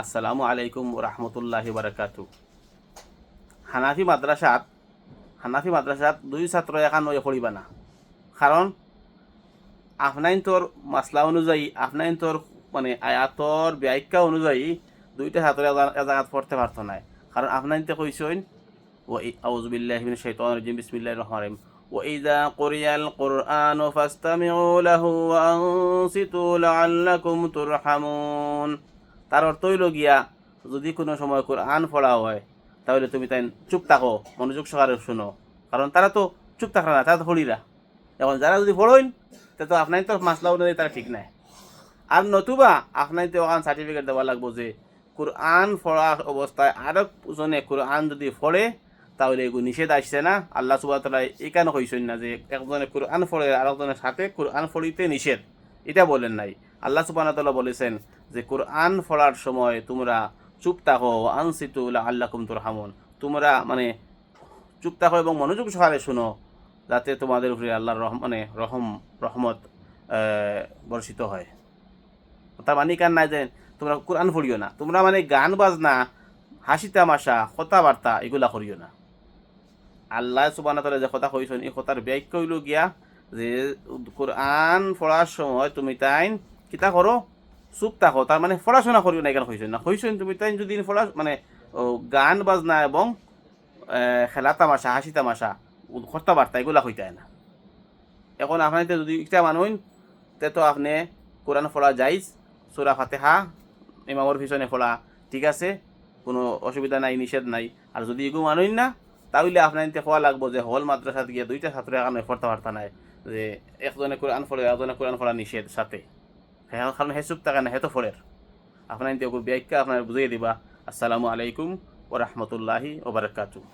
আসসালামু আলাইকুম রহমতুল্লাহি বারাকাতু। হানাফি মাদ্রাসাত দুই ছাত্র এখান পড়িবা না, কারণ আপনাইন তোর মাসলা অনুযায়ী আপনাইন তোর মানে আয়াতর ব্যাখ্যা অনুযায়ী দুইটা ছাত্র এজাগাত পড়তে পারতো না, কারণ আপনাইন তো কইসইন ও আউযু বিল্লাহি মিনাশ শাইতানির রাজিম বিসমিল্লাহির রহমানির রহিম ওয়া ইযা কুরিয়াল কুরআনু ফাসতামিউ লাহু ওয়া আনসিতু লাআল্লাকুম তুরহামুন। তার অর্থ হইল গিয়া, যদি কোনো সময় কোরআন পড়া হয় তাহলে তুমি তাই চুপ থাকো, মনোযোগ সহকারে শুনো, কারণ তারা তো চুপ থাকবে না, তারা তো পড়িরা। এখন যারা যদি পড়ইন তা তো আপনার তো মাসলা অনুযায়ী তারা ঠিক নাই। আর নতুবা আপনার তো ওখান সার্টিফিকেট দেওয়া লাগবো যে কোরআন পড়া অবস্থায় আরো জনে কোরআন যদি পড়ে তাহলে এগুলো নিষেধ আসছে না। আল্লাহ সুবহানাহু ওয়া তাআলা এখানে কইছেন না যে একজনে কোরআন পড়ে আরেকজনের সাথে কোরআন পড়িতে নিষেধ, এটা বলেন নাই। আল্লাহ সুবহানাহু ওয়া তাআলা বলেছেন যে কোরআন পড়ার সময় তোমরা চুপ থাকো, আনসিতু লাআল্লাকুম তুরহামুন, তোমরা মানে চুপ থাকো এবং মনোযোগ সহকারে শুনো, যাতে তোমাদের উপরে আল্লাহর রহমত বর্ষিত হয়। তার মানে কান নাই যে তোমরা কোরআন পড়িও না, তোমরা মানে গান বাজনা, হাসি তামাশা, কথাবার্তা এগুলা করিও না। আল্লাহ সুবহানাহু ওয়া তাআলা যে কথা কইছেন এই কথার ব্যাখ্যা হইল গিয়া যে কোরআন পড়ার সময় তুমি তাই কিতা করো, চুপ থাকো। তার মানে পড়াশোনা করিও না, এখানে কইছেন না, কইছেন তুমি তাই যদি পড়া মানে গান বাজনা এবং খেলা তামাশা, হাসি তামাশা, কথাবার্তা এগুলা কইতে হয় না। এখন আপনার যদি একটা মানুষ তে তো আপনি কোরআন পড়া যাইজ, সূরা ফাতিহা ইমামর পিছনে পড়া ঠিক আছে, কোনো অসুবিধা নাই, নিষেধ নাই। আর যদি এগুলো মানুষ না, তাহলে আপনার নিতে হওয়া লাগবো যে হল মাদ্রাসাত গিয়ে দুইটা ছাত্র এখানে পড়তে পারতা নাই, যে একজনে কোরআন পড়ে একজনে কোরআন পড়া নিষেধ সাথে, হ্যাঁ কারণ হে চুপ থাকে না, হে তো ফলের। আপনার নিতে ব্যাখ্যা আপনার বুঝিয়ে দিবা। আসসালামু আলাইকুম ওয়া রাহমাতুল্লাহি ওয়া বারাকাতুহু।